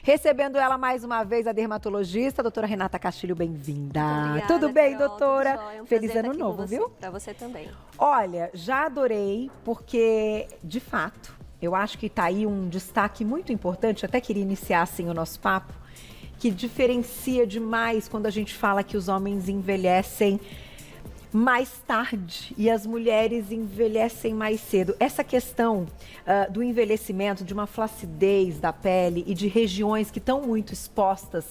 Recebendo ela mais uma vez, a dermatologista, a doutora Renata Castilho, bem-vinda. Tudo bem, Carol? doutora? Tudo jóia. Feliz Prazer ano estar aqui novo, com você. viu? Para você também. Olha, já adorei, porque, de fato, eu acho que tá aí um destaque muito importante, até queria iniciar assim o nosso papo, que diferencia demais quando a gente fala que os homens envelhecem mais tarde e as mulheres envelhecem mais cedo. Essa questão do envelhecimento, de uma flacidez da pele e de regiões que estão muito expostas,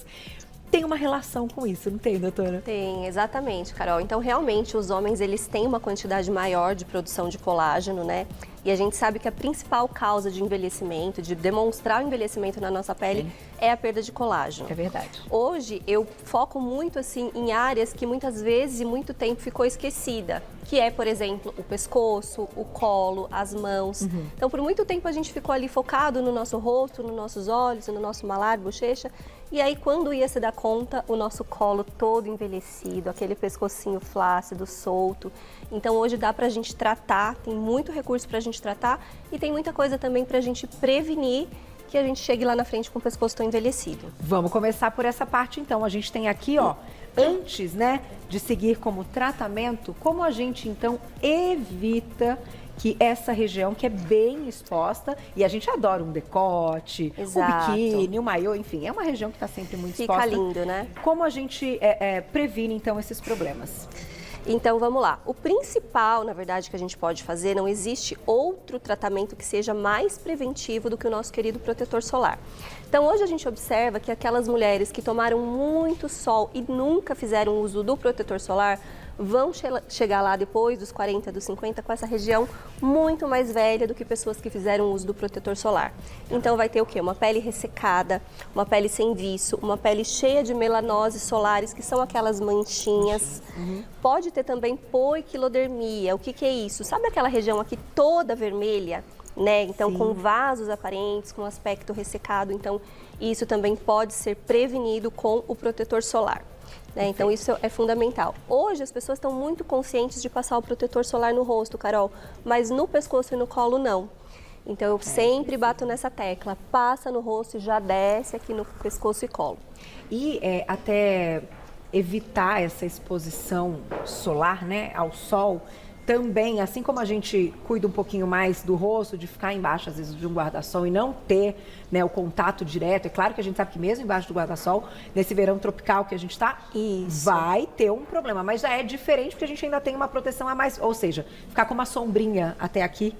tem uma relação com isso, não tem, doutora? Tem, exatamente, Carol. Então, realmente, os homens, eles têm uma quantidade maior de produção de colágeno, né? E a gente sabe que a principal causa de envelhecimento, de demonstrar o envelhecimento na nossa pele, é a perda de colágeno. É verdade. Hoje, eu foco muito, assim, em áreas que muitas vezes e muito tempo ficou esquecida, que é, por exemplo, o pescoço, o colo, as mãos. Então, por muito tempo a gente ficou ali focado no nosso rosto, nos nossos olhos, no nosso malar, bochecha, e aí quando ia se dar conta, o nosso colo todo envelhecido, aquele pescocinho flácido, solto. Então, hoje dá pra gente tratar, tem muito recurso pra gente tratar e tem muita coisa também pra gente prevenir que a gente chegue lá na frente com o pescoço tão envelhecido. Vamos começar por essa parte, então. A gente tem aqui, ó, antes, né, de seguir como tratamento, como a gente, então, evita que essa região que é bem exposta, e a gente adora um decote, Exato. o biquíni, o maiô, enfim, é uma região que está sempre muito exposta. Fica lindo, né? Como a gente previne, então, esses problemas? Então, vamos lá. O principal, na verdade, que a gente pode fazer, não existe outro tratamento que seja mais preventivo do que o nosso querido protetor solar. Então, hoje a gente observa que aquelas mulheres que tomaram muito sol e nunca fizeram uso do protetor solar vão chegar lá depois dos 40, dos 50, com essa região muito mais velha do que pessoas que fizeram uso do protetor solar. Então vai ter o quê? Uma pele ressecada, uma pele sem viço, uma pele cheia de melanoses solares, que são aquelas manchinhas. Pode ter também poiquilodermia. O que que é isso? Sabe aquela região aqui toda vermelha? Né? Então, com vasos aparentes, com aspecto ressecado. Então, isso também pode ser prevenido com o protetor solar. Né? Então, isso é fundamental. Hoje, as pessoas estão muito conscientes de passar o protetor solar no rosto, Carol, mas no pescoço e no colo, não. Então, eu sempre bato nessa tecla. Passa no rosto e já desce aqui no pescoço e colo. E até evitar essa exposição solar, né, ao sol, também, assim como a gente cuida um pouquinho mais do rosto, de ficar embaixo, às vezes, de um guarda-sol e não ter, né, o contato direto. É claro que a gente sabe que mesmo embaixo do guarda-sol, nesse verão tropical que a gente está, vai ter um problema. Mas já é diferente porque a gente ainda tem uma proteção a mais. Ou seja, ficar com uma sombrinha até aqui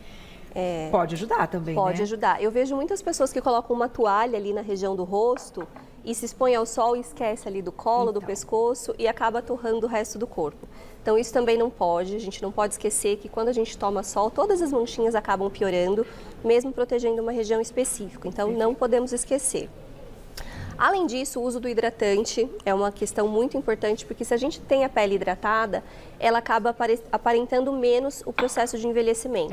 pode ajudar também, Pode né? ajudar. Eu vejo muitas pessoas que colocam uma toalha ali na região do rosto e se expõe ao sol e esquece ali do colo, do pescoço e acaba torrando o resto do corpo. Então isso também não pode, a gente não pode esquecer que quando a gente toma sol, todas as manchinhas acabam piorando, mesmo protegendo uma região específica. Então não podemos esquecer. Além disso, o uso do hidratante é uma questão muito importante, porque se a gente tem a pele hidratada, ela acaba aparentando menos o processo de envelhecimento.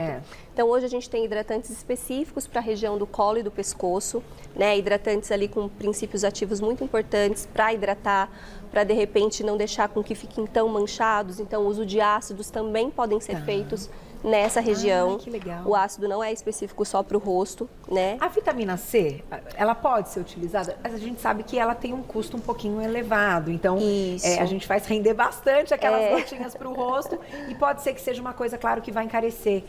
Então, hoje a gente tem hidratantes específicos para a região do colo e do pescoço, né? Hidratantes ali com princípios ativos muito importantes para hidratar, para de repente não deixar com que fiquem tão manchados. Então, o uso de ácidos também podem ser feitos nessa região. Que legal. O ácido não é específico só para o rosto, né? A vitamina C, ela pode ser utilizada, mas a gente sabe que ela tem um custo um pouquinho elevado. Então, a gente faz render bastante aquelas gotinhas para o rosto e pode ser que seja uma coisa, claro, que vai encarecer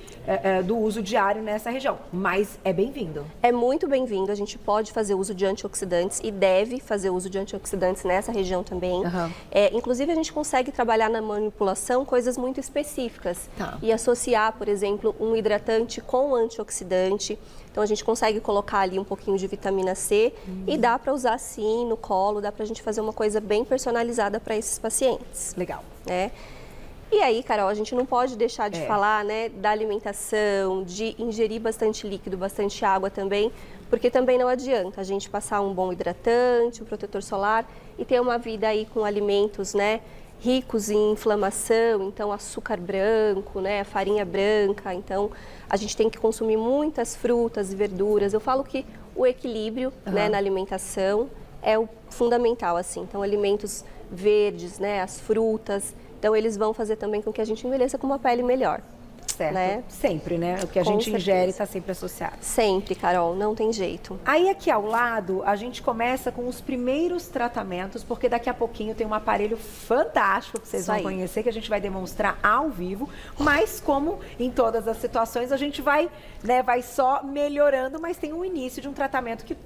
do uso diário nessa região. Mas é bem-vindo. É muito bem-vindo. A gente pode fazer uso de antioxidantes e deve fazer uso de antioxidantes nessa região também. Inclusive, a gente consegue trabalhar na manipulação coisas muito específicas e associar, por exemplo, um hidratante com antioxidante. Então, a gente consegue colocar ali um pouquinho de vitamina C e dá para usar sim no colo, dá para a gente fazer uma coisa bem personalizada para esses pacientes. Legal. Né? E aí, Carol, a gente não pode deixar de falar, né, da alimentação, de ingerir bastante líquido, bastante água também, porque também não adianta a gente passar um bom hidratante, um protetor solar e ter uma vida aí com alimentos, né, ricos em inflamação, então açúcar branco, né, farinha branca. Então a gente tem que consumir muitas frutas e verduras. Eu falo que o equilíbrio, né, na alimentação é o fundamental, assim. Então alimentos verdes, né, as frutas. Então eles vão fazer também com que a gente envelheça com uma pele melhor. Certo, né? sempre, né? O que a Com gente certeza. ingere está sempre associado. Sempre, Carol, não tem jeito. Aí aqui ao lado, a gente começa com os primeiros tratamentos, porque daqui a pouquinho tem um aparelho fantástico que vocês Isso vão aí. conhecer, que a gente vai demonstrar ao vivo, mas como em todas as situações, a gente vai, né, vai só melhorando, mas tem um início de um tratamento que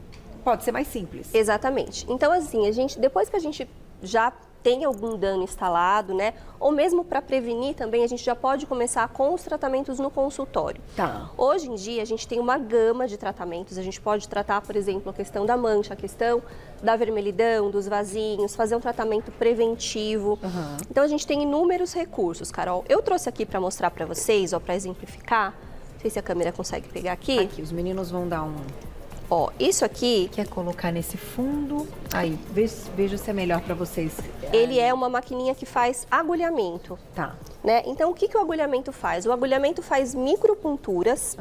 pode ser mais simples. Exatamente. Então, assim, depois que a gente já tem algum dano instalado, né? Ou mesmo para prevenir também, a gente já pode começar com os tratamentos no consultório. Tá. Hoje em dia, a gente tem uma gama de tratamentos. A gente pode tratar, por exemplo, a questão da mancha, a questão da vermelhidão, dos vasinhos, fazer um tratamento preventivo. Uhum. Então, a gente tem inúmeros recursos, Carol. Eu trouxe aqui para mostrar para vocês, ó, para exemplificar. Não sei se a câmera consegue pegar aqui. Aqui, os meninos vão dar um... Ó, isso aqui... Quer colocar nesse fundo? Aí, veja se é melhor para vocês. Ele é uma maquininha que faz agulhamento. Tá. Né? Então, o que o agulhamento faz? O agulhamento faz micropunturas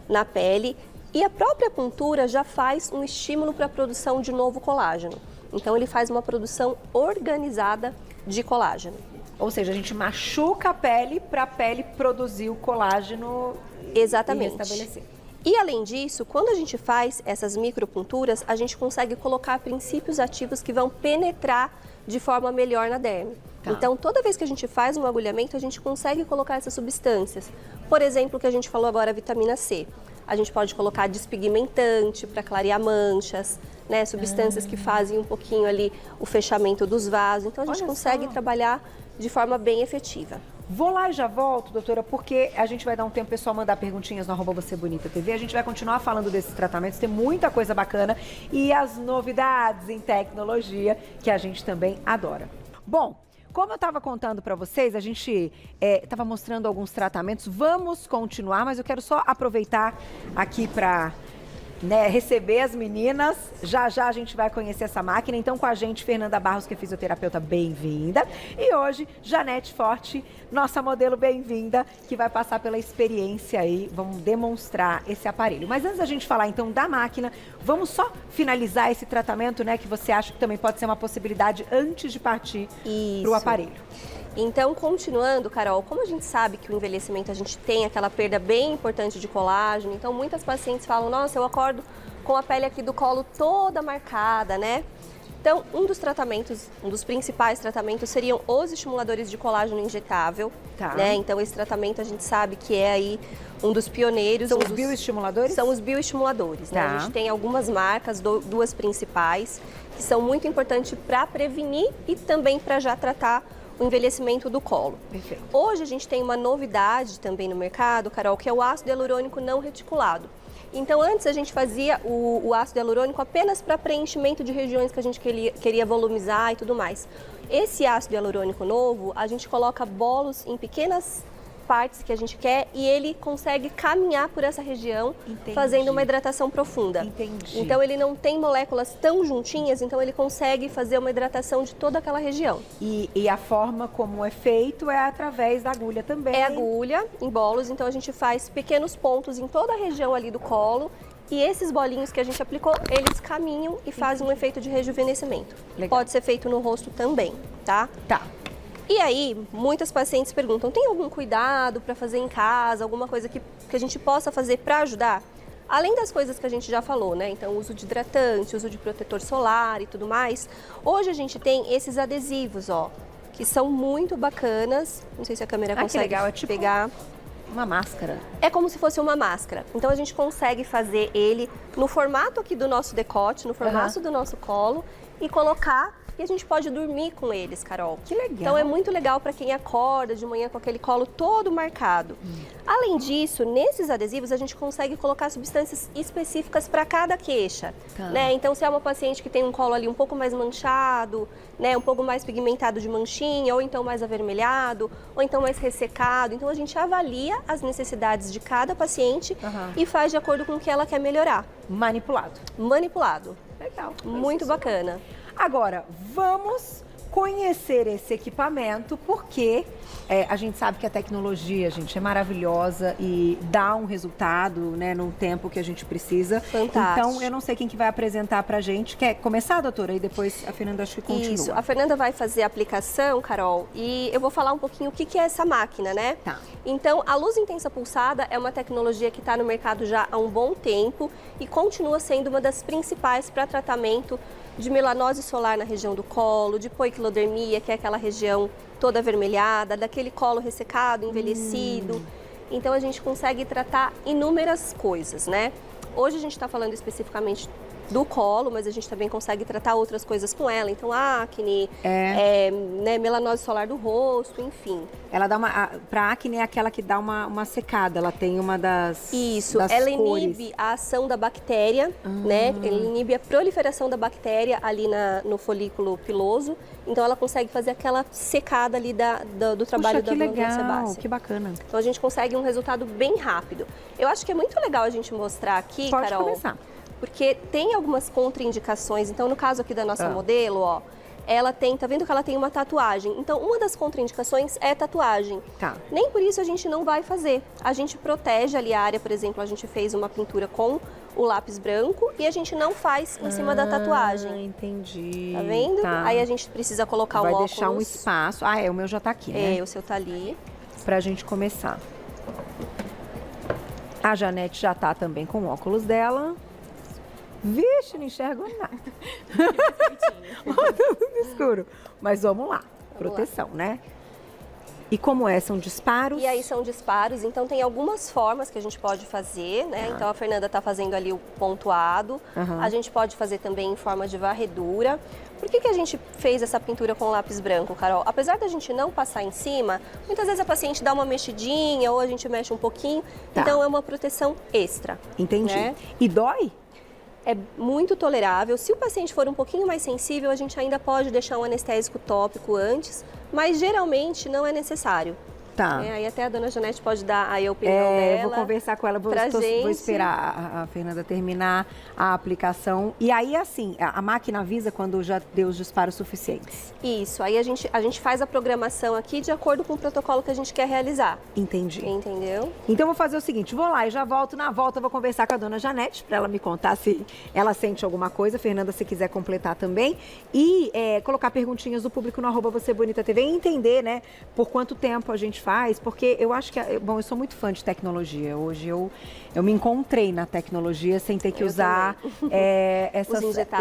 na pele e a própria puntura já faz um estímulo para a produção de novo colágeno. Então, ele faz uma produção organizada de colágeno. Ou seja, a gente machuca a pele para a pele produzir o colágeno. Exatamente. E restabelecer. E além disso, quando a gente faz essas micropunturas, a gente consegue colocar princípios ativos que vão penetrar de forma melhor na derme. Tá. Então, toda vez que a gente faz um agulhamento, a gente consegue colocar essas substâncias. Por exemplo, o que a gente falou agora, a vitamina C. A gente pode colocar despigmentante para clarear manchas, né? Substâncias que fazem um pouquinho ali o fechamento dos vasos. Então, a gente Olha consegue só. trabalhar de forma bem efetiva. Vou lá e já volto, doutora, porque a gente vai dar um tempo, pessoal, mandar perguntinhas no @VocêBonitaTV. A gente vai continuar falando desses tratamentos, tem muita coisa bacana e as novidades em tecnologia que a gente também adora. Bom, como eu estava contando para vocês, a gente estava mostrando alguns tratamentos. Vamos continuar, mas eu quero só aproveitar aqui para... receber as meninas. Já já a gente vai conhecer essa máquina. Então, com a gente, Fernanda Barros, que é fisioterapeuta, bem-vinda. E hoje, Janete Forte, nossa modelo, bem-vinda, que vai passar pela experiência aí. Vamos demonstrar esse aparelho. Mas antes da gente falar, então, da máquina, vamos só finalizar esse tratamento, né? Que você acha que também pode ser uma possibilidade antes de partir para o aparelho. Então, continuando, Carol, como a gente sabe que o envelhecimento a gente tem aquela perda bem importante de colágeno, então muitas pacientes falam, nossa, eu acordo com a pele aqui do colo toda marcada, né? Então, um dos principais tratamentos seriam os estimuladores de colágeno injetável, Tá. né? Então, esse tratamento a gente sabe que é aí um dos pioneiros. São os bioestimuladores? São os bioestimuladores, né? Tá. A gente tem algumas marcas, duas principais, que são muito importantes para prevenir e também para já tratar o envelhecimento do colo. Perfeito. Hoje a gente tem uma novidade também no mercado, Carol, que é o ácido hialurônico não reticulado. Então, antes a gente fazia o ácido hialurônico apenas para preenchimento de regiões que a gente queria volumizar e tudo mais. Esse ácido hialurônico novo, a gente coloca bolos em pequenas partes que a gente quer e ele consegue caminhar por essa região, Entendi. fazendo uma hidratação profunda. Entendi. Então, ele não tem moléculas tão juntinhas, então ele consegue fazer uma hidratação de toda aquela região. E a forma como é feito é através da agulha também. É agulha em bolos, então a gente faz pequenos pontos em toda a região ali do colo e esses bolinhos que a gente aplicou, eles caminham e fazem um efeito de rejuvenescimento. Legal. Pode ser feito no rosto também, tá? Tá. E aí, muitas pacientes perguntam, tem algum cuidado para fazer em casa, alguma coisa que a gente possa fazer para ajudar? Além das coisas que a gente já falou, né? Então, uso de hidratante, uso de protetor solar e tudo mais. Hoje a gente tem esses adesivos, ó, que são muito bacanas. Não sei se a câmera consegue legal. É tipo pegar. uma máscara. É como se fosse uma máscara. Então, a gente consegue fazer ele no formato aqui do nosso decote, no formato do nosso colo e colocar. E a gente pode dormir com eles, Carol. Que legal. Então é muito legal para quem acorda de manhã com aquele colo todo marcado. Além disso, nesses adesivos a gente consegue colocar substâncias específicas para cada queixa. Tá. Né? Então, se é uma paciente que tem um colo ali um pouco mais manchado, né, um pouco mais pigmentado de manchinha, ou então mais avermelhado, ou então mais ressecado. Então, a gente avalia as necessidades de cada paciente e faz de acordo com o que ela quer melhorar. Manipulado. Manipulado. Legal. Muito bacana. Agora, vamos conhecer esse equipamento, porque a gente sabe que a tecnologia, gente, é maravilhosa e dá um resultado, né, no tempo que a gente precisa. Fantástico. Então, eu não sei quem que vai apresentar pra gente. Quer começar, doutora? E depois a Fernanda acho que continua. Isso, a Fernanda vai fazer a aplicação, Carol, e eu vou falar um pouquinho o que é essa máquina, né? Tá. Então, a luz intensa pulsada é uma tecnologia que está no mercado já há um bom tempo e continua sendo uma das principais para tratamento de melanose solar na região do colo, de poiquilodermia, que é aquela região toda avermelhada, daquele colo ressecado, envelhecido. Então, a gente consegue tratar inúmeras coisas, né? Hoje a gente está falando especificamente do colo, mas a gente também consegue tratar outras coisas com ela. Então, acne, né, melanose solar do rosto, enfim. Ela dá pra acne é aquela que dá uma secada, ela tem uma das Isso, das ela cores. inibe a ação da bactéria, né? Ela inibe a proliferação da bactéria ali no folículo piloso. Então, ela consegue fazer aquela secada ali do trabalho da glândula sebácea. Que bacana. Então, a gente consegue um resultado bem rápido. Eu acho que é muito legal a gente mostrar aqui, Pode Carol. começar. Porque tem algumas contraindicações. Então, no caso aqui da nossa modelo, ó, ela tem, tá vendo que ela tem uma tatuagem? Então, uma das contraindicações é tatuagem. Tá. Nem por isso a gente não vai fazer. A gente protege ali a área, por exemplo, a gente fez uma pintura com o lápis branco e a gente não faz em cima da tatuagem. Entendi. Tá vendo? Tá. Aí a gente precisa colocar Vai o óculos. deixar um espaço. Ah, o meu já tá aqui, né? O seu tá ali. Pra gente começar. A Janete já tá também com o óculos dela. Vixe, não enxergo nada. Tá tudo escuro. Mas vamos lá. Proteção, né? E como é? São disparos? E aí são disparos, então tem algumas formas que a gente pode fazer, né? Então a Fernanda está fazendo ali o pontuado. A gente pode fazer também em forma de varredura. Por que a gente fez essa pintura com lápis branco, Carol? Apesar da gente não passar em cima, muitas vezes a paciente dá uma mexidinha ou a gente mexe um pouquinho. Tá. Então é uma proteção extra. Entendi. Né? E dói? É muito tolerável. Se o paciente for um pouquinho mais sensível, a gente ainda pode deixar um anestésico tópico antes, mas geralmente não é necessário. Tá. Aí até a dona Janete pode dar aí a opinião dela. Vou conversar com ela, vou gente. esperar a Fernanda terminar a aplicação. E aí, assim, a máquina avisa quando já deu os disparos suficientes. Isso, aí a gente faz a programação aqui de acordo com o protocolo que a gente quer realizar. Entendi. Entendeu? Então, vou fazer o seguinte, vou lá e já volto. Na volta, eu vou conversar com a dona Janete, para ela me contar se ela sente alguma coisa. Fernanda, se quiser completar também. E colocar perguntinhas do público no @VocêBonitaTV e entender, né, por quanto tempo a gente faz, porque eu acho que, bom, eu sou muito fã de tecnologia. Hoje eu me encontrei na tecnologia sem ter que usar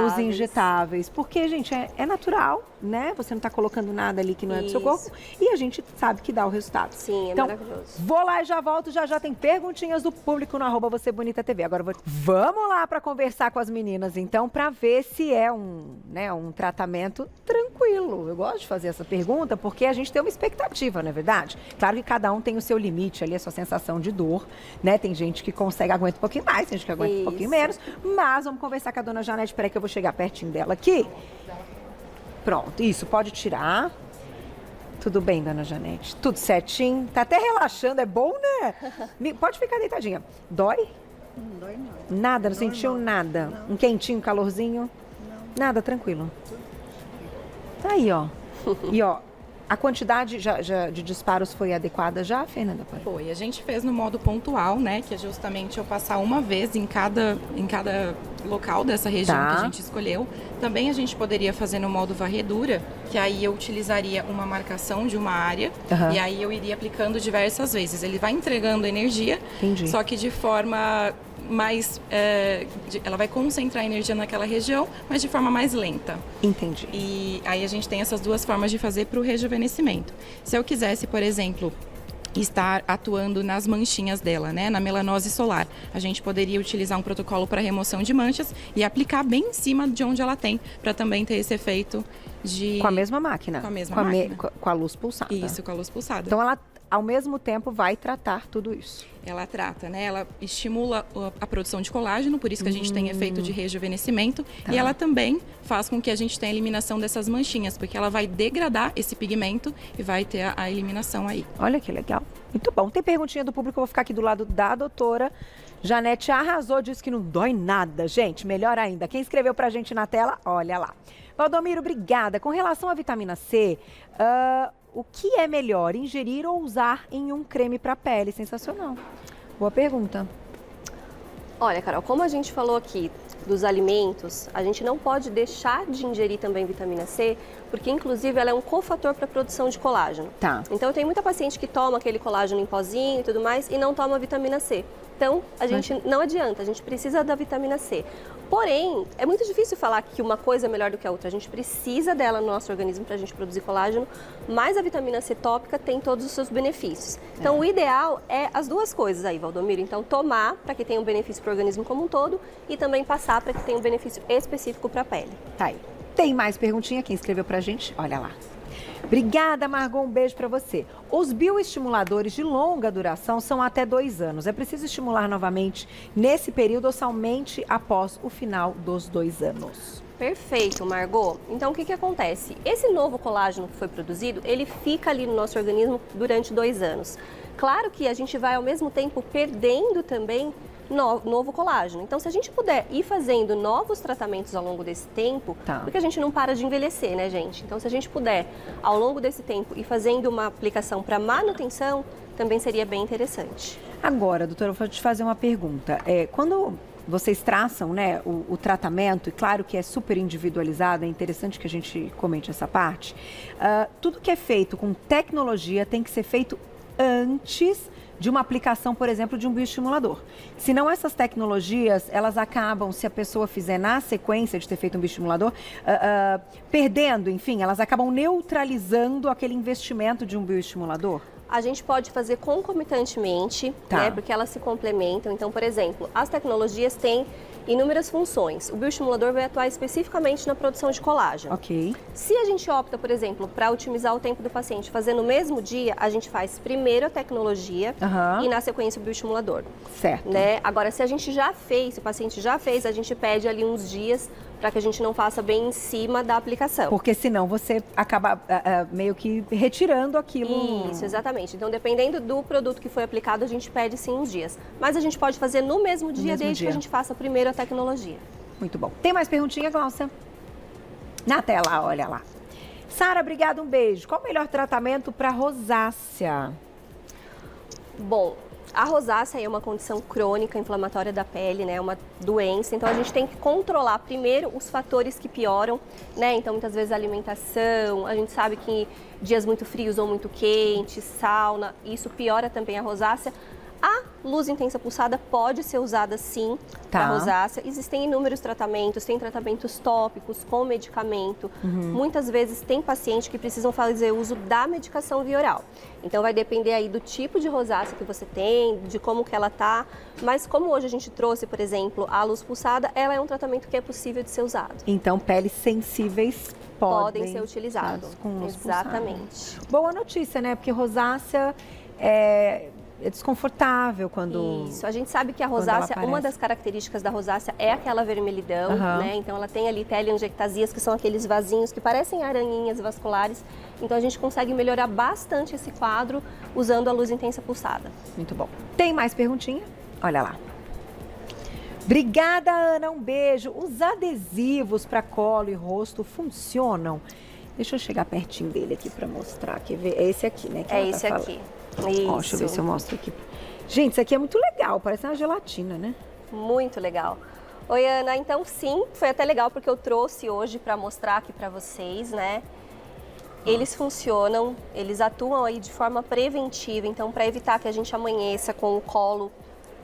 os injetáveis. Porque, gente, é natural, né? Você não está colocando nada ali que não é do seu corpo e a gente sabe que dá o resultado. Sim, então, maravilhoso. Vou lá e já volto, já tem perguntinhas do público no @VocêBonitaTV. Agora vamos lá para conversar com as meninas, então, para ver se é um tratamento tranquilo. Eu gosto de fazer essa pergunta porque a gente tem uma expectativa, não é verdade? Claro que cada um tem o seu limite ali, a sua sensação de dor, né? Tem gente que consegue, aguenta um pouquinho mais, tem gente que aguenta um pouquinho menos, mas vamos conversar com a dona Janete. Peraí que eu vou chegar pertinho dela aqui. Pronto, isso, pode tirar. Tudo bem, dona Janete? Tudo certinho? Tá até relaxando, é bom, né? Pode ficar deitadinha. Dói? Não dói não. Nada, não sentiu nada? Não. Um quentinho, um calorzinho? Não. Nada, tranquilo. Tá aí, ó. E, ó, a quantidade de disparos foi adequada já, Fernanda? Foi. A gente fez no modo pontual, né? Que é justamente eu passar uma vez em cada local dessa região Tá. que a gente escolheu. Também a gente poderia fazer no modo varredura, que aí eu utilizaria uma marcação de uma área e aí eu iria aplicando diversas vezes. Ele vai entregando energia, Entendi. só que de forma mais... ela vai concentrar a energia naquela região, mas de forma mais lenta. Entendi. E aí a gente tem essas duas formas de fazer para o rejuvenescimento. Se eu quisesse, por exemplo, estar atuando nas manchinhas dela, né, na melanose solar, a gente poderia utilizar um protocolo para remoção de manchas e aplicar bem em cima de onde ela tem, para também ter esse efeito de... Com a mesma máquina? Com a mesma máquina. Com a luz pulsada? Isso, com a luz pulsada. Então, ela, ao mesmo tempo, vai tratar tudo isso? Ela trata, né? Ela estimula a produção de colágeno, por isso que a gente tem efeito de rejuvenescimento. Tá. E ela também faz com que a gente tenha a eliminação dessas manchinhas, porque ela vai degradar esse pigmento e vai ter a eliminação aí. Olha que legal. Muito bom. Tem perguntinha do público, eu vou ficar aqui do lado da doutora. Janete arrasou, disse que não dói nada. Gente, melhor ainda. Quem escreveu pra gente na tela, olha lá. Valdomiro, obrigada. Com relação à vitamina C, o que é melhor, ingerir ou usar em um creme para pele? Sensacional. Boa pergunta. Olha, Carol, como a gente falou aqui dos alimentos, a gente não pode deixar de ingerir também vitamina C, porque inclusive ela é um cofator para a produção de colágeno. Tá. Então tem muita paciente que toma aquele colágeno em pozinho e tudo mais e não toma vitamina C. Então a gente não adianta, a gente precisa da vitamina C. Porém, é muito difícil falar que uma coisa é melhor do que a outra. A gente precisa dela no nosso organismo para a gente produzir colágeno, mas a vitamina C tópica tem todos os seus benefícios. Então, o ideal é as duas coisas aí, Valdomiro. Então, tomar para que tenha um benefício para o organismo como um todo e também passar para que tenha um benefício específico para a pele. Tá aí. Tem mais perguntinha? Quem escreveu pra gente? Olha lá. Obrigada, Margot. Um beijo para você. Os bioestimuladores de longa duração são até 2 anos. É preciso estimular novamente nesse período ou somente após o final dos 2 anos? Perfeito, Margot. Então, o que acontece? Esse novo colágeno que foi produzido, ele fica ali no nosso organismo durante 2 anos. Claro que a gente vai, ao mesmo tempo, perdendo também novo colágeno. Então, se a gente puder ir fazendo novos tratamentos ao longo desse tempo, porque a gente não para de envelhecer, né, gente? Então, se a gente puder, ao longo desse tempo, ir fazendo uma aplicação para manutenção, também seria bem interessante. Agora, doutora, eu vou te fazer uma pergunta. Quando vocês traçam, né, o tratamento, e claro que é super individualizado, é interessante que a gente comente essa parte, tudo que é feito com tecnologia tem que ser feito antes de uma aplicação, por exemplo, de um bioestimulador. Senão essas tecnologias, elas acabam, se a pessoa fizer na sequência de ter feito um bioestimulador, perdendo, enfim, elas acabam neutralizando aquele investimento de um bioestimulador? A gente pode fazer concomitantemente, né, porque elas se complementam. Então, por exemplo, as tecnologias têm inúmeras funções. O bioestimulador vai atuar especificamente na produção de colágeno. Ok. Se a gente opta, por exemplo, para otimizar o tempo do paciente, fazer no mesmo dia, a gente faz primeiro a tecnologia e na sequência o bioestimulador. Certo. Né? Agora, se a gente já fez, se o paciente já fez, a gente pede ali uns dias para que a gente não faça bem em cima da aplicação. Porque senão você acaba meio que retirando aquilo. Isso, exatamente. Então, dependendo do produto que foi aplicado, a gente pede sim uns dias. Mas a gente pode fazer no mesmo dia, desde que a gente faça primeiro a tecnologia. Muito bom. Tem mais perguntinha, Glaucia? Na tela, olha lá. Sara, obrigada, um beijo. Qual o melhor tratamento para rosácea? Bom, a rosácea é uma condição crônica inflamatória da pele, né? É uma doença. Então a gente tem que controlar primeiro os fatores que pioram, né? Então muitas vezes a alimentação, a gente sabe que dias muito frios ou muito quentes, sauna, isso piora também a rosácea. A luz intensa pulsada pode ser usada sim para rosácea. Existem inúmeros tratamentos, tem tratamentos tópicos com medicamento. Muitas vezes tem paciente que precisam fazer uso da medicação via oral. Então vai depender aí do tipo de rosácea que você tem, de como que ela tá. Mas como hoje a gente trouxe, por exemplo, a luz pulsada, ela é um tratamento que é possível de ser usado. Então peles sensíveis podem ser utilizados. Com luz exatamente. Pulsada. Boa notícia, né? Porque rosácea é desconfortável quando... Isso, a gente sabe que a rosácea, uma das características da rosácea é aquela vermelhidão, né? Então ela tem ali telangiectasias, que são aqueles vasinhos que parecem aranhinhas vasculares. Então a gente consegue melhorar bastante esse quadro usando a luz intensa pulsada. Muito bom. Tem mais perguntinha? Olha lá. Obrigada, Ana, um beijo. Os adesivos para colo e rosto funcionam? Deixa eu chegar pertinho dele aqui para mostrar. Quer ver? É esse aqui, né? É esse aqui. Isso. Ó, deixa eu ver se eu mostro aqui. Gente, isso aqui é muito legal, parece uma gelatina, né? Muito legal. Oi, Ana, então sim, foi até legal porque eu trouxe hoje para mostrar aqui para vocês, né? Eles funcionam, eles atuam aí de forma preventiva, então para evitar que a gente amanheça com o colo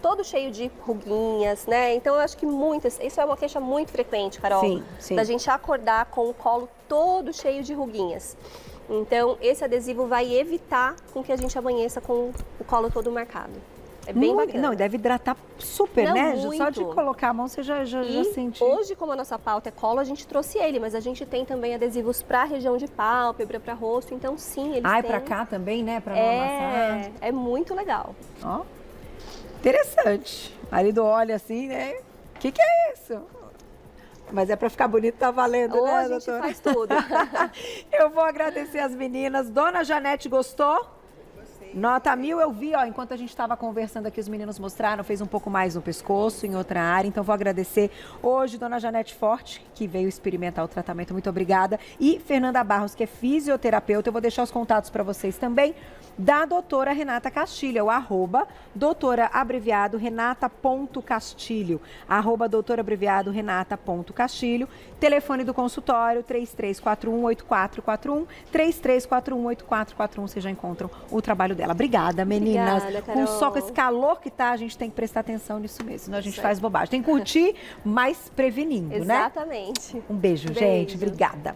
todo cheio de ruguinhas, né? Então eu acho que isso é uma queixa muito frequente, Carol. Sim, sim. Da gente acordar com o colo todo cheio de ruguinhas. Então, esse adesivo vai evitar com que a gente amanheça com o colo todo marcado. É bem bacana. Não, deve hidratar super, né? Muito. Só de colocar a mão você já sente. Hoje, como a nossa pauta é colo, a gente trouxe ele, mas a gente tem também adesivos para a região de pálpebra, para rosto, então sim, eles têm. Para cá também, né? Para não amassar. É muito legal. Ó, interessante. O marido olha assim, né? O que é isso? Mas é para ficar bonito, tá valendo, Ou né, a gente doutora? faz tudo. Eu vou agradecer as meninas. Dona Janete, gostou? Nota 1000, eu vi, ó, enquanto a gente estava conversando aqui, os meninos mostraram, fez um pouco mais no pescoço, em outra área. Então, vou agradecer hoje Dona Janete Forte, que veio experimentar o tratamento. Muito obrigada. E Fernanda Barros, que é fisioterapeuta. Eu vou deixar os contatos para vocês também. da doutora Renata Castilho, o arroba doutora abreviado renata.castilho, arroba doutora abreviado renata.castilho, telefone do consultório 3341-8441, 3341-8441, vocês já encontram o trabalho dela. Obrigada, meninas. Obrigada, Com Carol. só com esse calor que tá, a gente tem que prestar atenção nisso mesmo, senão a gente faz bobagem. Tem que curtir, mas prevenindo, né? Exatamente. Um beijo, gente. Obrigada.